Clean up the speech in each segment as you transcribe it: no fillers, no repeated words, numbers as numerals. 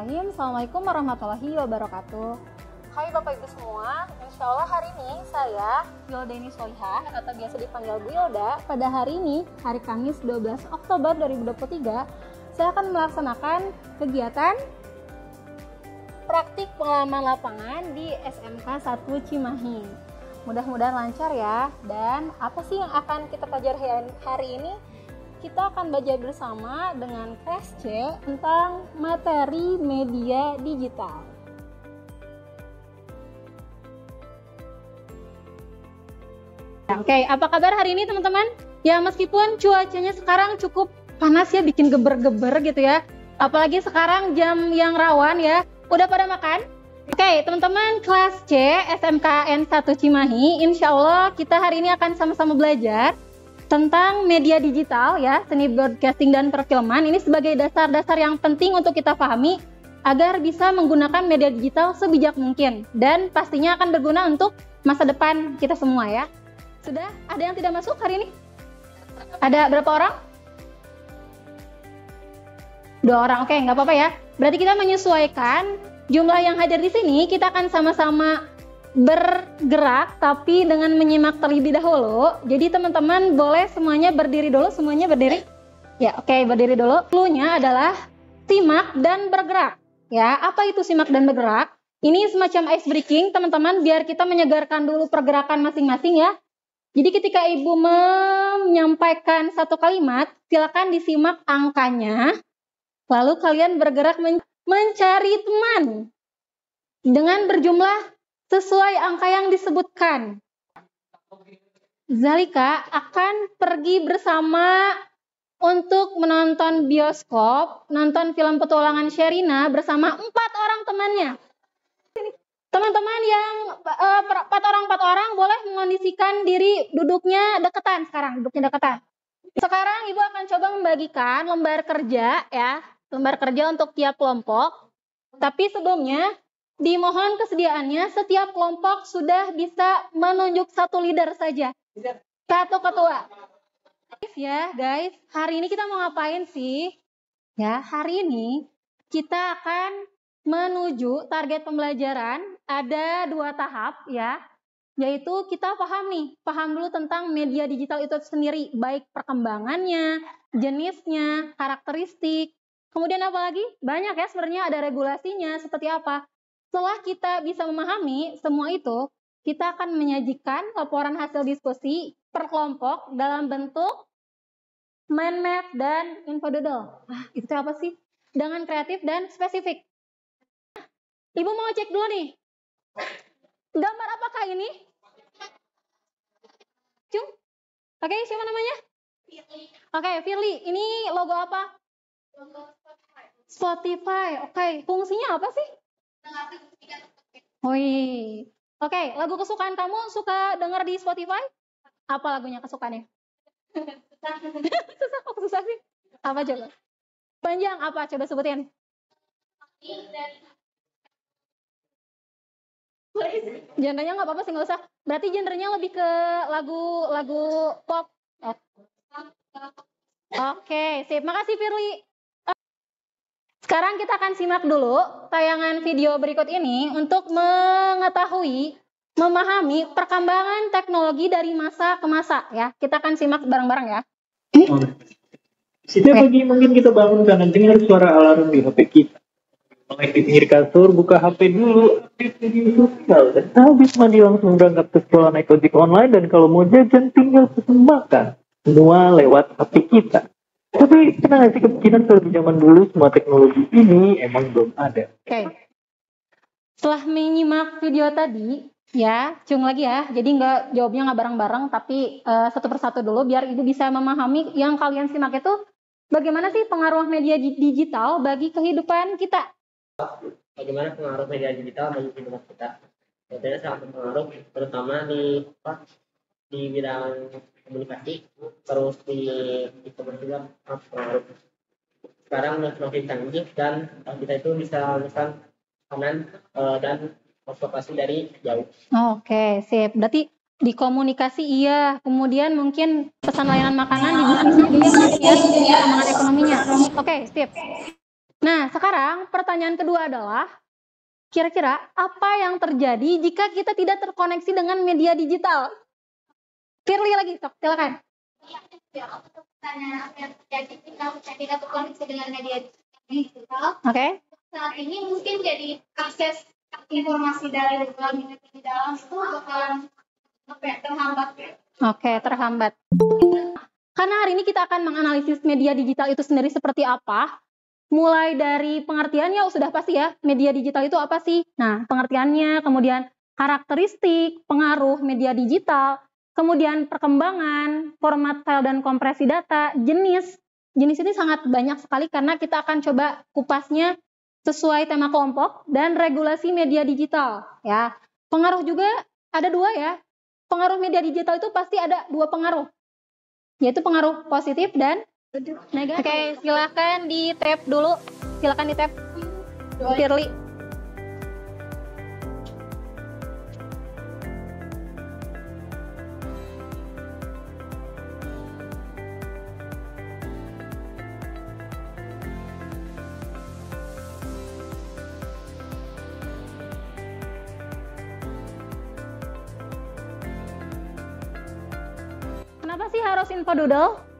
Bismillahirrahmanirrahim. Assalamualaikum warahmatullahi wabarakatuh. Hai Bapak Ibu semua, insya Allah hari ini saya, Yildeni Solihah atau biasa dipanggil Bu Yilda, pada hari ini, hari Kamis 12 Oktober 2023, saya akan melaksanakan kegiatan praktik pengalaman lapangan di SMK 1 Cimahi. Mudah-mudahan lancar ya. Dan apa sih yang akan kita pelajari hari ini? Kita akan belajar bersama dengan kelas C tentang materi media digital. Oke, apa kabar hari ini teman-teman? Ya meskipun cuacanya sekarang cukup panas ya, bikin geber-geber gitu ya. Apalagi sekarang jam yang rawan ya. Udah pada makan? Oke, teman-teman kelas C SMKN 1 Cimahi, insya Allah kita hari ini akan sama-sama belajar tentang media digital ya, seni broadcasting dan perfilman. Ini sebagai dasar-dasar yang penting untuk kita pahami agar bisa menggunakan media digital sebijak mungkin dan pastinya akan berguna untuk masa depan kita semua ya. Sudah ada yang tidak masuk hari ini? Ada berapa orang? 2 orang, oke, nggak apa-apa ya. Berarti kita menyesuaikan jumlah yang hadir di sini. Kita akan sama-sama bergerak tapi dengan menyimak terlebih dahulu. Jadi teman-teman boleh semuanya berdiri dulu, semuanya berdiri. Ya, oke, berdiri dulu. Cluenya adalah simak dan bergerak. Ya, apa itu simak dan bergerak? Ini semacam ice breaking, teman-teman, biar kita menyegarkan dulu pergerakan masing-masing ya. Jadi ketika Ibu menyampaikan satu kalimat, silakan disimak angkanya. Lalu kalian bergerak mencari teman dengan berjumlah sesuai angka yang disebutkan. Zalika akan pergi bersama untuk menonton bioskop, nonton film petualangan Sherina bersama 4 orang temannya. Teman-teman yang 4 orang boleh mengondisikan diri duduknya deketan sekarang, duduknya deketan. Sekarang Ibu akan coba membagikan lembar kerja ya, lembar kerja untuk tiap kelompok. Tapi sebelumnya dimohon kesediaannya setiap kelompok sudah bisa menunjuk satu leader saja. Satu ketua. Ya guys, hari ini kita mau ngapain sih? Ya, hari ini kita akan menuju target pembelajaran. Ada 2 tahap ya. Yaitu kita paham dulu tentang media digital itu sendiri. Baik perkembangannya, jenisnya, karakteristik. Kemudian apa lagi? Banyak ya sebenarnya, ada regulasinya seperti apa. Setelah kita bisa memahami semua itu, kita akan menyajikan laporan hasil diskusi per kelompok dalam bentuk mind map dan infodoodle. Itu apa sih? Dengan kreatif dan spesifik. Ibu mau cek dulu nih. Gambar apakah ini? Cung? Oke, siapa namanya? Oke, Firly. Ini logo apa? Logo Spotify. Oke, fungsinya apa sih? Wih. Oke, lagu kesukaan kamu suka denger di Spotify? Apa lagunya kesukaannya? Susah, kok susah sih? Apa coba? Panjang apa? Coba sebutin. Genrenya nggak apa-apa sih, nggak usah. Berarti genrenya lebih ke lagu pop. Oke, sip. Makasih Firly. Sekarang kita akan simak dulu tayangan video berikut ini untuk mengetahui, memahami perkembangan teknologi dari masa ke masa ya. Kita akan simak bareng-bareng ya. Setiap pagi mungkin kita bangun karena dengar suara alarm di HP kita. Mulai di pinggir kasur, buka HP dulu, aktif media sosial, dan habis mandi langsung berangkat ke sekolah naik ojek online, dan kalau mau jajan tinggal pesen makan. Semua lewat HP kita. Tapi pernah nggak sih kepikiran kalau di zaman dulu semua teknologi ini emang belum ada? Oke. Setelah menyimak video tadi, ya, cung lagi ya. Jadi jawabnya nggak bareng-bareng, tapi satu persatu dulu biar Ibu bisa memahami yang kalian simak itu bagaimana sih pengaruh media digital bagi kehidupan kita. Bagaimana pengaruh media digital bagi kehidupan kita? Tentunya sangat berpengaruh, terutama di bidang komunikasi, terus di e-commerce juga pengaruh. Sekarang semakin canggih dan kita itu bisa memesan makanan dan transportasi dari jauh. Oke, sip. Berarti di komunikasi iya, kemudian mungkin pesan layanan makanan di bisnisnya dia ya, perkembangan ekonominya. Oke, sip. Nah, sekarang pertanyaan kedua adalah, kira-kira apa yang terjadi jika kita tidak terkoneksi dengan media digital? Firly lagi, sok, silakan. Untuk pertanyaan apa yang terjadi jika kita tidak terkoneksi dengan media digital, Oke. saat ini mungkin jadi akses informasi dari media di dalam itu bakalan terhambat. Oke, terhambat. Karena hari ini kita akan menganalisis media digital itu sendiri seperti apa. Mulai dari pengertiannya sudah pasti ya, media digital itu apa sih? Nah, pengertiannya, kemudian karakteristik, pengaruh media digital, kemudian perkembangan, format file dan kompresi data, jenis. Jenis ini sangat banyak sekali karena kita akan coba kupasnya sesuai tema kelompok dan regulasi media digital. Ya, pengaruh juga ada dua ya. Pengaruh media digital itu pasti ada dua pengaruh, yaitu pengaruh positif dan negatif. Oke, silakan di tab dulu. Silakan di tab. Firly. Kenapa sih harus infodoodle?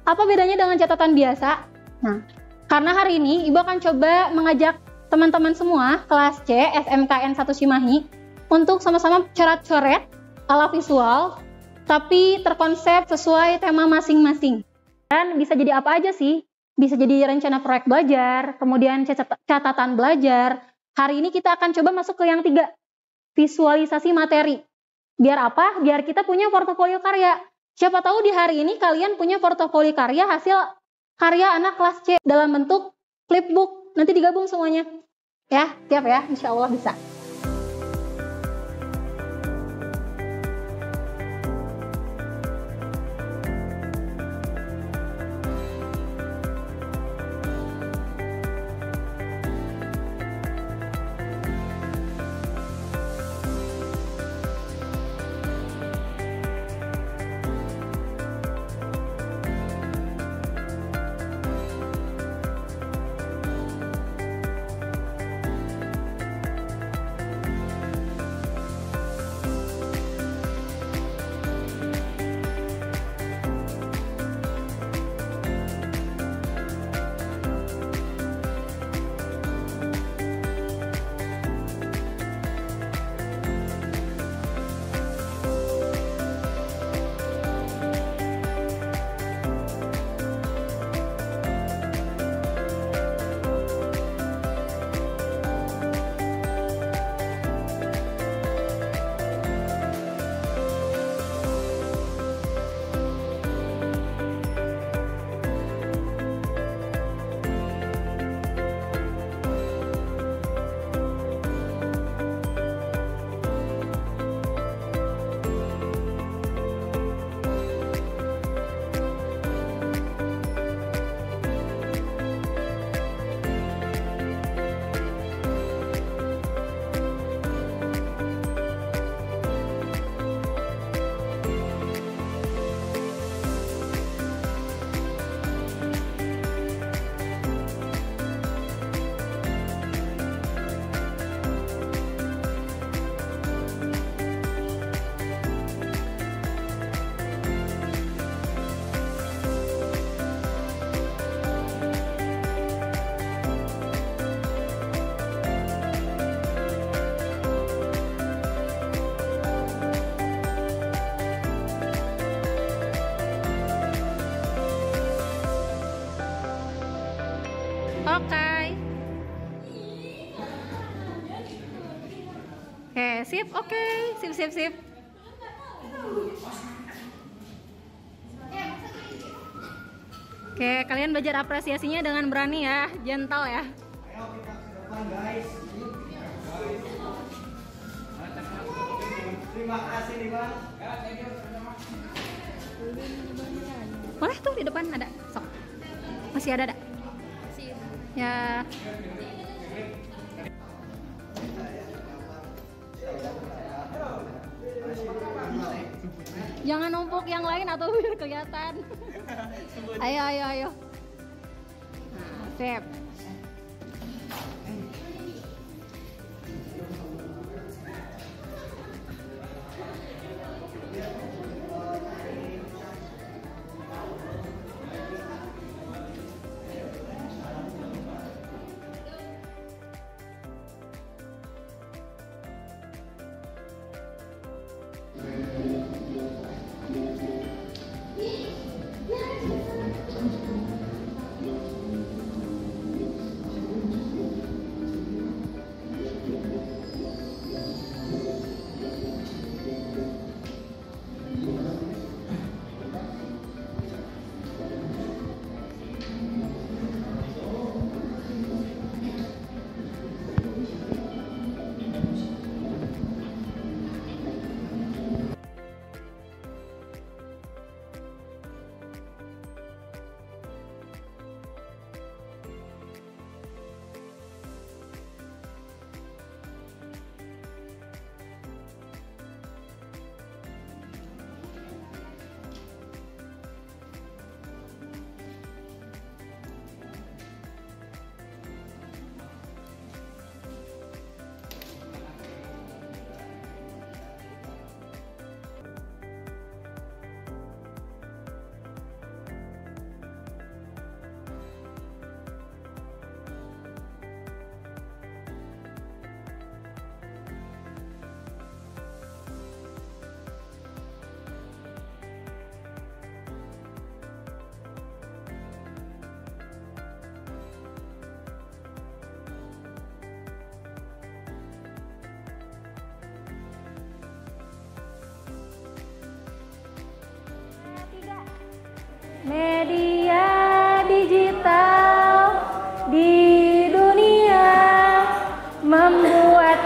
Apa bedanya dengan catatan biasa? Nah, karena hari ini Ibu akan coba mengajak teman-teman semua kelas C SMKN 1 Cimahi untuk sama-sama coret-coret ala visual, tapi terkonsep sesuai tema masing-masing. Dan bisa jadi apa aja sih? Bisa jadi rencana proyek belajar, kemudian catatan belajar. Hari ini kita akan coba masuk ke yang 3, visualisasi materi. Biar apa? Biar kita punya portofolio karya. Siapa tahu di hari ini kalian punya portofolio karya hasil karya anak kelas C dalam bentuk flipbook. Nanti digabung semuanya. Ya, siap ya? Insya Allah bisa. Oke, sip, oke, sip. Oke, kalian belajar apresiasinya dengan berani ya, gentle ya. Terima kasih nih Bang. Boleh tuh di depan ada, sok. Masih ada. Ya. Jangan numpuk yang lain atau biar kelihatan. Ayo. Nah, sip.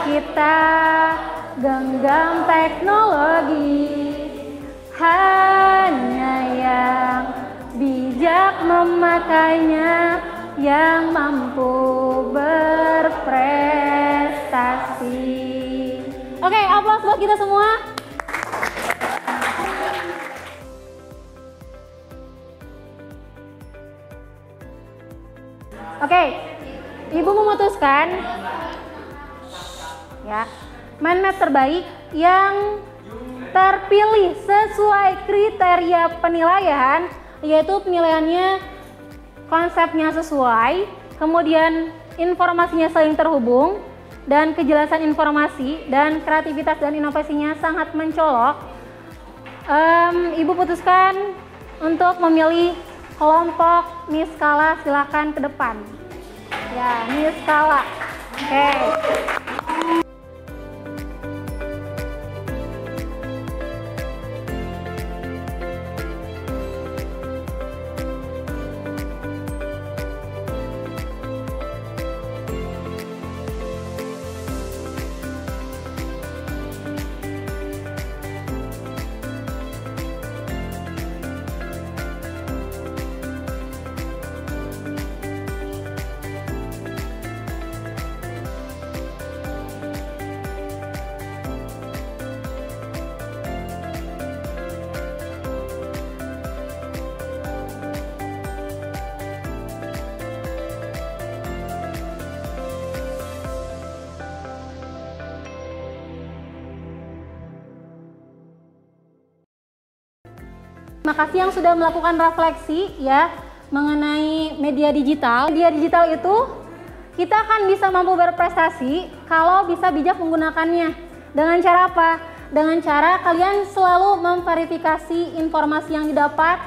kita genggam teknologi, hanya yang bijak memakainya yang mampu berprestasi. Oke, aplaus buat kita semua. Oke, Ibu memutuskan ya, mind map terbaik yang terpilih sesuai kriteria penilaian, yaitu penilaiannya konsepnya sesuai, kemudian informasinya saling terhubung, dan kejelasan informasi dan kreativitas dan inovasinya sangat mencolok. Ibu putuskan untuk memilih kelompok Niskala, silakan ke depan. Ya, Niskala. Oke. Terima kasih yang sudah melakukan refleksi ya mengenai media digital. Media digital itu kita akan bisa mampu berprestasi kalau bisa bijak menggunakannya. Dengan cara apa? Dengan cara kalian selalu memverifikasi informasi yang didapat,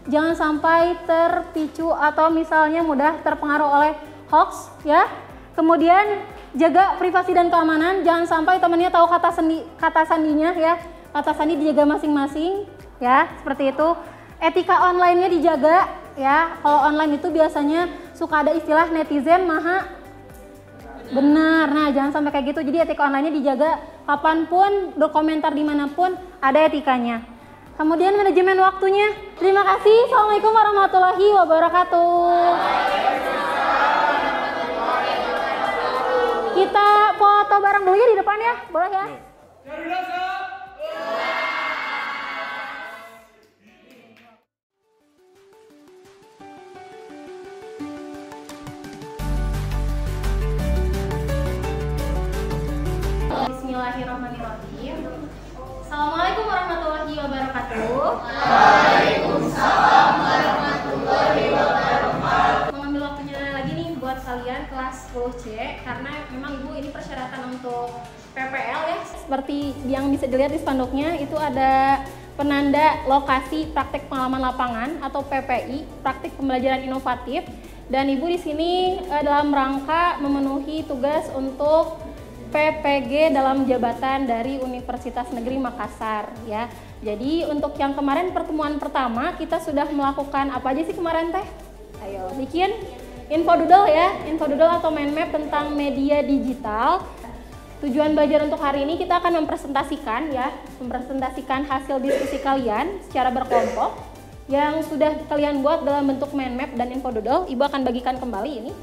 jangan sampai terpicu atau misalnya mudah terpengaruh oleh hoax ya. Kemudian jaga privasi dan keamanan, jangan sampai temannya tahu kata sandinya ya. Kata sandi dijaga masing-masing. Ya, seperti itu. Etika online-nya dijaga ya. Kalau online itu biasanya suka ada istilah netizen maha benar. Nah, jangan sampai kayak gitu. Jadi etika online-nya dijaga, kapanpun berkomentar dimanapun ada etikanya. Kemudian manajemen waktunya. Terima kasih. Assalamualaikum warahmatullahi wabarakatuh. Kita foto bareng dulu ya di depan ya, boleh ya? Bismillahirrahmanirrahim. Assalamualaikum warahmatullahi wabarakatuh. Waalaikumsalam warahmatullahi wabarakatuh. Mengambil waktunya lagi nih buat kalian kelas 10C karena memang Ibu ini persyaratan untuk PPL ya. Seperti yang bisa dilihat di spanduknya itu ada penanda lokasi praktek pengalaman lapangan atau PPI, praktik pembelajaran inovatif. Dan Ibu di sini dalam rangka memenuhi tugas untuk PPG dalam jabatan dari Universitas Negeri Makassar ya. Jadi untuk yang kemarin pertemuan pertama kita sudah melakukan apa aja sih kemarin teh? Ayo bikin infodoodle ya, infodoodle atau mind map tentang media digital. Tujuan belajar untuk hari ini kita akan mempresentasikan ya, mempresentasikan hasil diskusi kalian secara berkelompok yang sudah kalian buat dalam bentuk mind map dan infodoodle. Ibu akan bagikan kembali ini.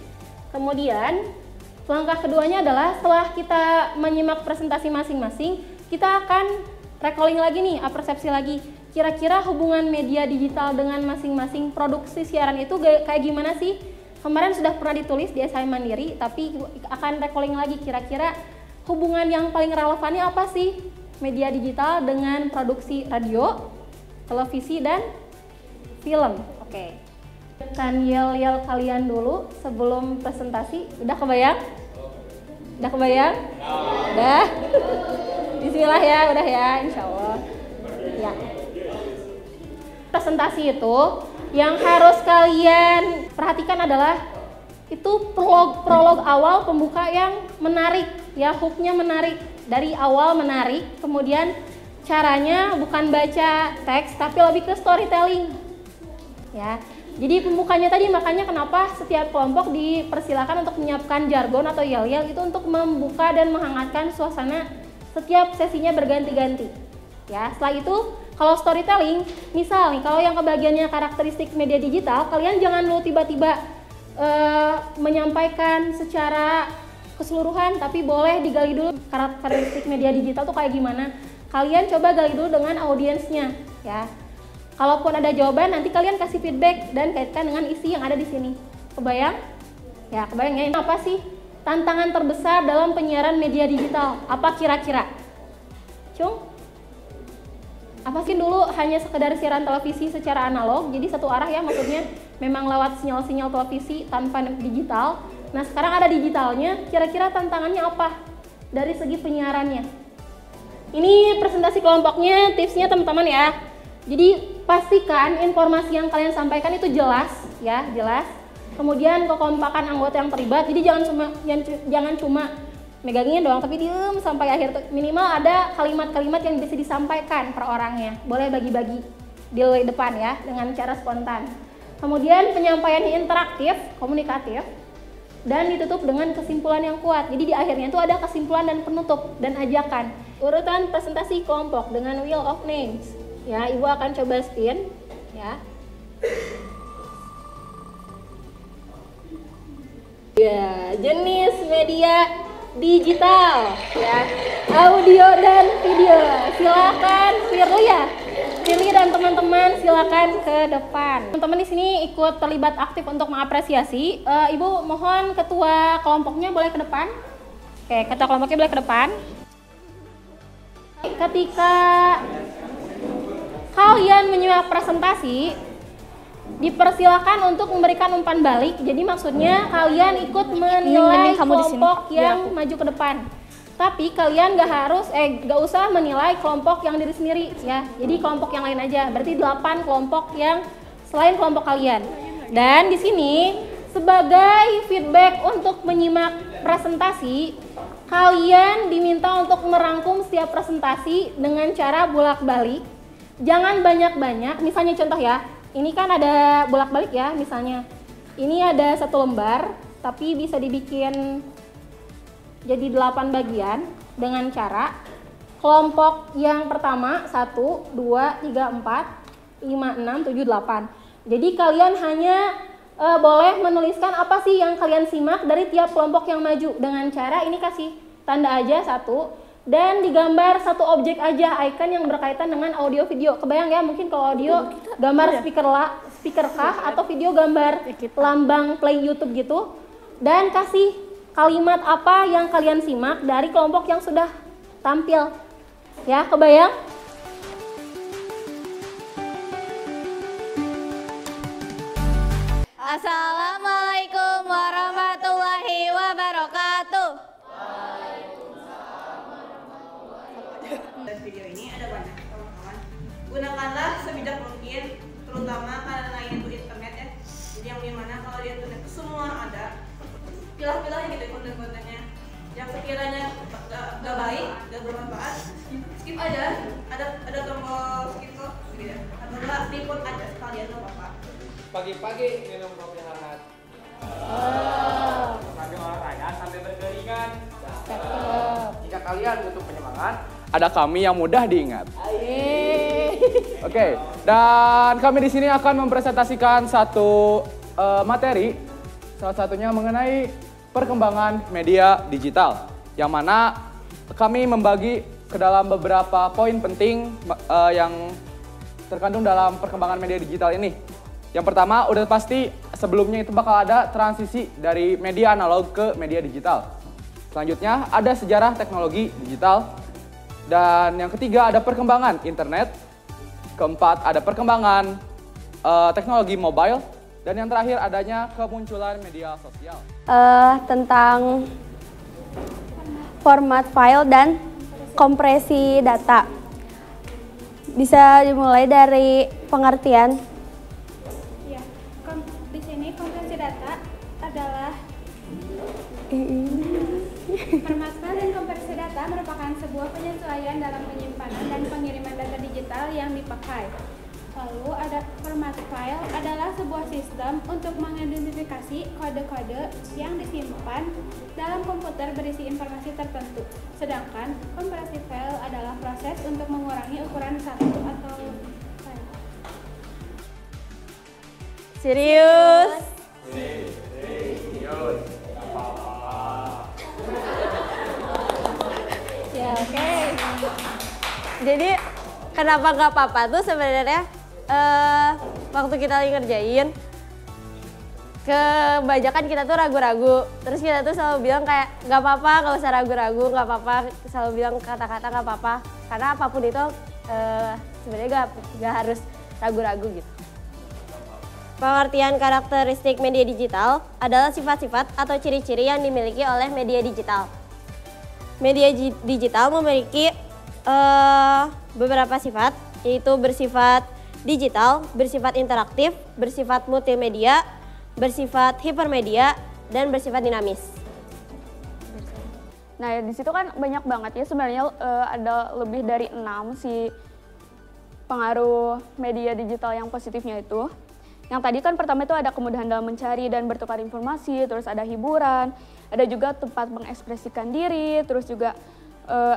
Kemudian langkah keduanya adalah setelah kita menyimak presentasi masing-masing, kita akan recalling lagi nih, persepsi lagi. Kira-kira hubungan media digital dengan masing-masing produksi siaran itu kayak gimana sih? Kemarin sudah pernah ditulis di esai mandiri, tapi akan recalling lagi kira-kira hubungan yang paling relevannya apa sih media digital dengan produksi radio, televisi, dan film. Oke. Kan yel-yel kalian dulu sebelum presentasi. Udah kebayang? Udah kebayang? Udah? Bismillah ya, udah ya, insya Allah. Ya. Presentasi itu yang harus kalian perhatikan adalah itu prolog awal pembuka yang menarik, ya, hooknya menarik, dari awal menarik. Kemudian caranya bukan baca teks tapi lebih ke storytelling. Ya, Jadi pembukanya tadi, makanya kenapa setiap kelompok dipersilakan untuk menyiapkan jargon atau yel-yel itu untuk membuka dan menghangatkan suasana setiap sesinya berganti-ganti. Ya, setelah itu kalau storytelling, misal nih kalau yang kebagiannya karakteristik media digital, kalian jangan dulu tiba-tiba menyampaikan secara keseluruhan, tapi boleh digali dulu karakteristik media digital tuh kayak gimana. Kalian coba gali dulu dengan audiensnya, ya. Kalaupun ada jawaban, nanti kalian kasih feedback dan kaitkan dengan isi yang ada di sini. Kebayang? Ya, kebayang ya. Ini apa sih tantangan terbesar dalam penyiaran media digital? Apa kira-kira? Cung? Apa sih dulu hanya sekedar siaran televisi secara analog, jadi satu arah ya, maksudnya memang lewat sinyal-sinyal televisi tanpa digital. Nah, sekarang ada digitalnya, kira-kira tantangannya apa dari segi penyiarannya? Ini presentasi kelompoknya, tipsnya teman-teman ya. Jadi pastikan informasi yang kalian sampaikan itu jelas ya, jelas. Kemudian kekompakan anggota yang terlibat. Jadi jangan cuma megangin doang tapi diem sampai akhir. Minimal ada kalimat-kalimat yang bisa disampaikan per orangnya. Boleh bagi-bagi di depan ya dengan cara spontan. Kemudian penyampaiannya interaktif, komunikatif, dan ditutup dengan kesimpulan yang kuat. Jadi di akhirnya itu ada kesimpulan dan penutup dan ajakan. Urutan presentasi kelompok dengan wheel of names. Ya, Ibu akan coba spin, ya. Ya, jenis media digital, ya, audio dan video. Silakan Firly dan teman-teman silakan ke depan. Teman-teman di sini ikut terlibat aktif untuk mengapresiasi. Ibu mohon ketua kelompoknya boleh ke depan. Oke, ketua kelompoknya boleh ke depan. Ketika kalian menyimak presentasi, dipersilakan untuk memberikan umpan balik. Jadi maksudnya kalian ikut menilai kelompok yang maju ke depan. Tapi kalian gak usah menilai kelompok yang diri sendiri ya. Jadi kelompok yang lain aja. Berarti 8 kelompok yang selain kelompok kalian. Dan di sini sebagai feedback untuk menyimak presentasi, kalian diminta untuk merangkum setiap presentasi dengan cara bolak-balik. Jangan banyak-banyak, misalnya contoh ya, ini kan ada bolak-balik ya, misalnya ini ada 1 lembar, tapi bisa dibikin jadi 8 bagian dengan cara kelompok yang pertama 1, 2, 3, 4, 5, 6, 7, 8. Jadi kalian hanya boleh menuliskan apa sih yang kalian simak dari tiap kelompok yang maju dengan cara ini kasih tanda aja 1. Dan digambar 1 objek aja, icon yang berkaitan dengan audio video. Kebayang ya, mungkin kalau audio gambar speaker kah, atau video gambar lambang play YouTube gitu. Dan kasih kalimat apa yang kalian simak dari kelompok yang sudah tampil. Ya, kebayang? Assalamualaikum warahmatullahi wabarakatuh. Dan video ini ada banyak teman-teman. Gunakanlah sebijak mungkin, terutama karena ini tuh internet ya. Jadi yang dimana kalau di internet itu semua ada. Pilah-pilahnya gitu konten-kontennya. Yang sekiranya gak baik, gak bermanfaat, skip aja. Ada tombol skip kok, gitu ya. Atau enggak report aja sekalian gak apa-apa. Pagi-pagi minum kopi hangat. Sambil olahraga sambil berkeringat. Jika kalian butuh penyemangat, ada kami yang mudah diingat. Oke, dan kami di sini akan mempresentasikan satu materi, salah satunya mengenai perkembangan media digital, yang mana kami membagi ke dalam beberapa poin penting yang terkandung dalam perkembangan media digital ini. Yang pertama, udah pasti sebelumnya itu bakal ada transisi dari media analog ke media digital. Selanjutnya ada sejarah teknologi digital. Dan yang ketiga ada perkembangan internet. Keempat ada perkembangan teknologi mobile. Dan yang terakhir adanya kemunculan media sosial. Tentang format file dan kompresi data. Bisa dimulai dari pengertian. Ya, di sini kompresi data adalah format file dan kompresi data merupakan sebuah penyesuaian dalam penyimpanan dan pengiriman data digital yang dipakai. Lalu ada format file adalah sebuah sistem untuk mengidentifikasi kode-kode yang disimpan dalam komputer berisi informasi tertentu. Sedangkan kompresi file adalah proses untuk mengurangi ukuran satu atau file. Serius? Ya, oke. Jadi kenapa nggak apa-apa tuh sebenarnya waktu kita lagi ngerjain, kebanyakan kita tuh ragu-ragu. Terus kita tuh selalu bilang kayak nggak apa-apa, nggak usah ragu-ragu, nggak apa-apa. Selalu bilang kata-kata nggak apa-apa. Karena apapun itu sebenarnya nggak harus ragu-ragu gitu. Pengertian karakteristik media digital adalah sifat-sifat atau ciri-ciri yang dimiliki oleh media digital. Media digital memiliki beberapa sifat, yaitu bersifat digital, bersifat interaktif, bersifat multimedia, bersifat hipermedia, dan bersifat dinamis. Nah, di situ kan banyak banget ya sebenarnya, ada lebih dari 6 sih pengaruh media digital yang positifnya itu. Yang tadi kan pertama itu ada kemudahan dalam mencari dan bertukar informasi, terus ada hiburan, ada juga tempat mengekspresikan diri, terus juga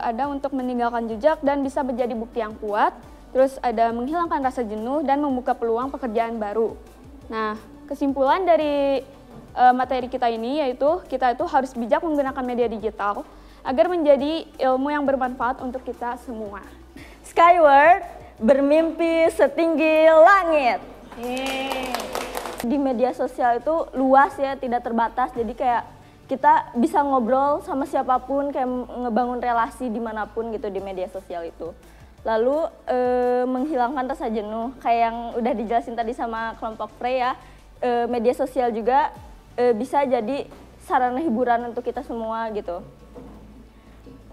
ada untuk meninggalkan jejak dan bisa menjadi bukti yang kuat, terus ada menghilangkan rasa jenuh dan membuka peluang pekerjaan baru. Nah, kesimpulan dari materi kita ini yaitu kita itu harus bijak menggunakan media digital agar menjadi ilmu yang bermanfaat untuk kita semua. Skyward, bermimpi setinggi langit. Di media sosial itu luas ya, tidak terbatas, jadi kayak kita bisa ngobrol sama siapapun, kayak ngebangun relasi dimanapun gitu di media sosial itu. Lalu menghilangkan rasa jenuh, kayak yang udah dijelasin tadi sama kelompok Frey ya, media sosial juga bisa jadi sarana hiburan untuk kita semua gitu.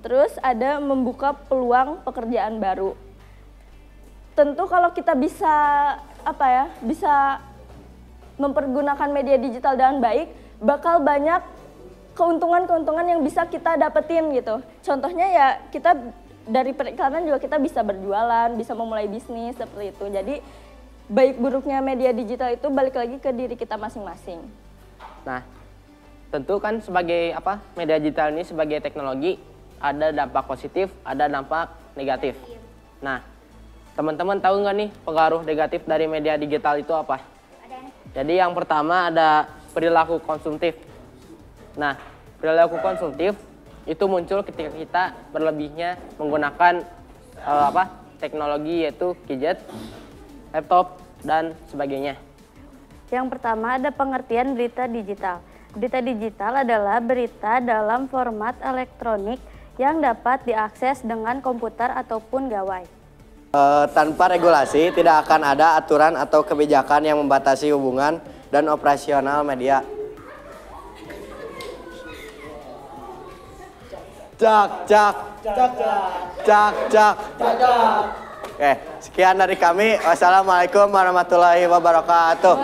Terus ada membuka peluang pekerjaan baru. Tentu kalau kita bisa bisa mempergunakan media digital dengan baik, bakal banyak keuntungan-keuntungan yang bisa kita dapetin gitu. Contohnya ya kita dari periklanan juga kita bisa berjualan, bisa memulai bisnis seperti itu. Jadi baik buruknya media digital itu balik lagi ke diri kita masing-masing. Nah, tentu kan sebagai media digital ini sebagai teknologi ada dampak positif, ada dampak negatif. Nah, teman-teman tahu nggak nih pengaruh negatif dari media digital itu apa? Jadi yang pertama ada perilaku konsumtif. Nah, perilaku konsumtif itu muncul ketika kita berlebihnya menggunakan teknologi yaitu gadget, laptop, dan sebagainya. Yang pertama ada pengertian berita digital. Berita digital adalah berita dalam format elektronik yang dapat diakses dengan komputer ataupun gawai. Tanpa regulasi, tidak akan ada aturan atau kebijakan yang membatasi hubungan dan operasional media. Cak. Oke, sekian dari kami. Wassalamualaikum warahmatullahi wabarakatuh.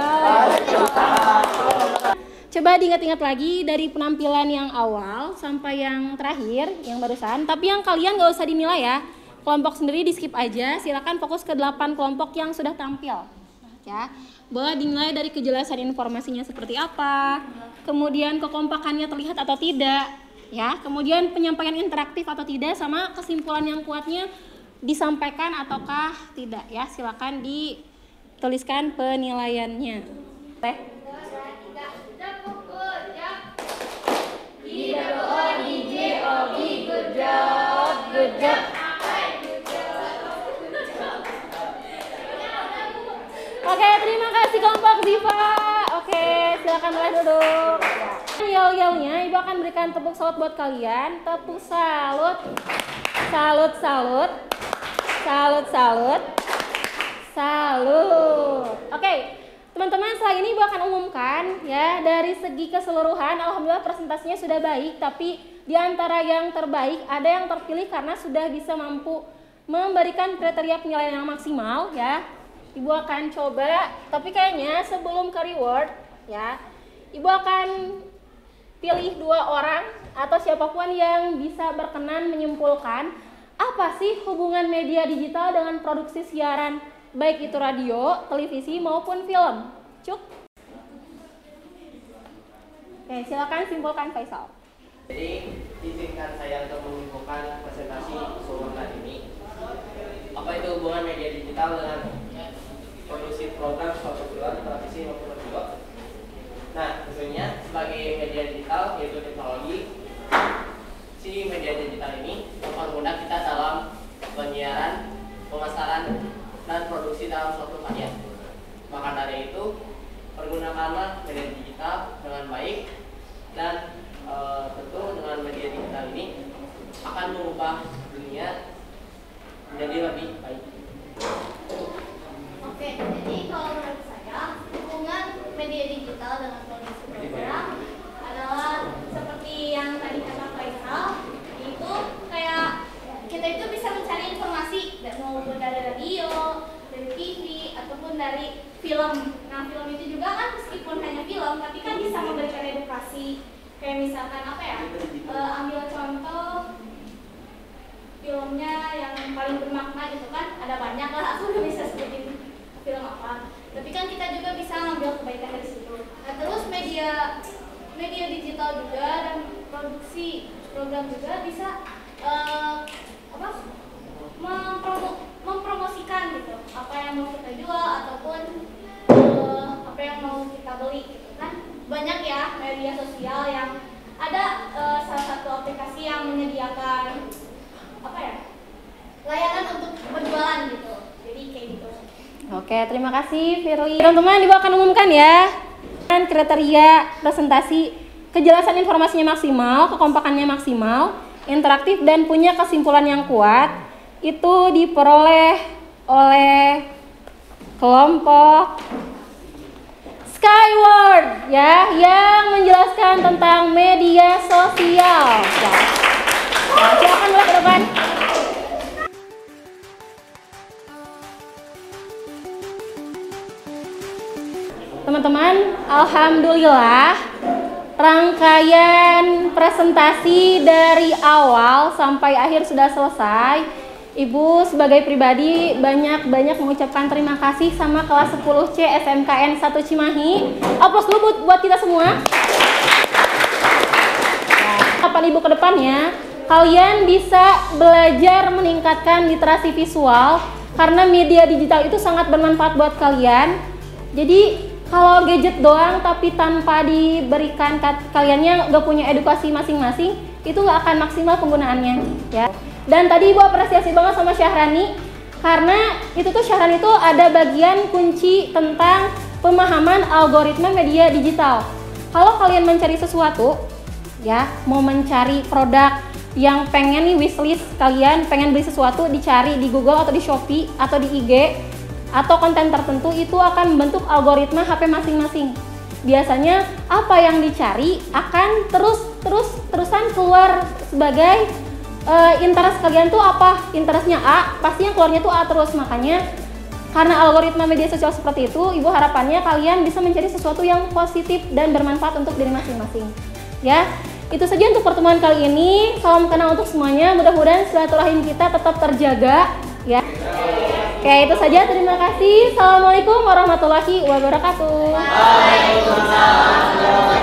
Coba diingat-ingat lagi dari penampilan yang awal sampai yang terakhir, yang barusan. Tapi yang kalian gak usah dinilai ya. Kelompok sendiri di skip aja, silakan fokus ke 8 kelompok yang sudah tampil. Ya, boleh dinilai dari kejelasan informasinya seperti apa, kemudian kekompakannya terlihat atau tidak, ya, kemudian penyampaian interaktif atau tidak, sama kesimpulan yang kuatnya disampaikan ataukah tidak, ya. Silakan dituliskan penilaiannya. Good job. Oke, terima kasih kelompok Ziva. Oke, silakan mulai duduk. Yel-yelnya, Ibu akan berikan tepuk salut buat kalian. Tepuk salut. Salut. Oke, teman-teman, setelah ini Ibu akan umumkan ya, dari segi keseluruhan alhamdulillah presentasinya sudah baik, tapi di antara yang terbaik ada yang terpilih karena sudah bisa mampu memberikan kriteria penilaian yang maksimal ya. Ibu akan coba, tapi kayaknya sebelum ke reward ya, Ibu akan pilih 2 orang atau siapapun yang bisa berkenan menyimpulkan apa sih hubungan media digital dengan produksi siaran baik itu radio, televisi maupun film. Cuk. Oke, silakan simpulkan Faisal. Jadi izinkan saya untuk menyimpulkan presentasi usulan ini. Apa itu hubungan media digital dengan produksi program suatu film, televisi maupun radio? Nah, tentunya sebagai media digital yaitu teknologi, si media digital ini mempermudah kita dalam penyiaran, pemasaran, dan produksi dalam suatu karya. Maka dari itu, pergunakanlah media digital dengan baik dan tentu dengan media digital ini akan mengubah dunia menjadi lebih baik. Oke, jadi kalau menurut saya hubungan media digital dengan produksi program adalah seperti yang tadi kata Faisal, itu kayak kita itu bisa mencari informasi maupun dari radio, dari TV ataupun dari film. Nah, film itu juga kan meskipun hanya film, tapi kan bisa memberikan edukasi. Kayak misalkan apa ya? Ambil contoh filmnya yang paling bermakna gitu kan, ada banyak lah, aku udah bisa sebutin film apa. Tapi kan kita juga bisa ngambil kebaikan dari situ. Nah, terus media digital juga dan produksi program juga bisa mempromosikan gitu apa yang mau kita jual ataupun apa yang mau kita beli gitu kan. Banyak ya media sosial yang ada salah satu aplikasi yang menyediakan apa ya, layanan untuk berjualan gitu. Jadi kayak gitu. Oke, terima kasih Firly. Teman-teman, Ibu akan umumkan ya. Dan kriteria presentasi, kejelasan informasinya maksimal, kekompakannya maksimal, interaktif dan punya kesimpulan yang kuat. Itu diperoleh oleh kelompok Skyward ya, yang menjelaskan tentang media sosial. Nah, silakan mulai ke depan. Teman-teman, alhamdulillah rangkaian presentasi dari awal sampai akhir sudah selesai. Ibu sebagai pribadi banyak mengucapkan terima kasih sama kelas 10C SMKN 1 Cimahi. Aplaus dulu buat kita semua. Harapan Ibu ke depannya, kalian bisa belajar meningkatkan literasi visual karena media digital itu sangat bermanfaat buat kalian. Jadi kalau gadget doang tapi tanpa diberikan kaliannya nggak punya edukasi masing-masing, itu nggak akan maksimal penggunaannya ya. Dan tadi Ibu apresiasi banget sama Syahrani karena itu tuh Syahrani itu ada bagian kunci tentang pemahaman algoritma media digital. Kalau kalian mencari sesuatu ya, mau mencari produk yang pengen nih wishlist kalian, pengen beli sesuatu, dicari di Google atau di Shopee atau di IG atau konten tertentu, itu akan membentuk algoritma HP masing-masing. Biasanya apa yang dicari akan terusan keluar sebagai interest kalian tuh apa, interestnya A, pastinya keluarnya tuh A terus. Makanya karena algoritma media sosial seperti itu, Ibu harapannya kalian bisa mencari sesuatu yang positif dan bermanfaat untuk diri masing-masing ya. Itu saja untuk pertemuan kali ini. Salam kenal untuk semuanya, mudah-mudahan silaturahim kita tetap terjaga ya. Oke, itu saja, terima kasih. Assalamualaikum warahmatullahi wabarakatuh. Waalaikumsalam.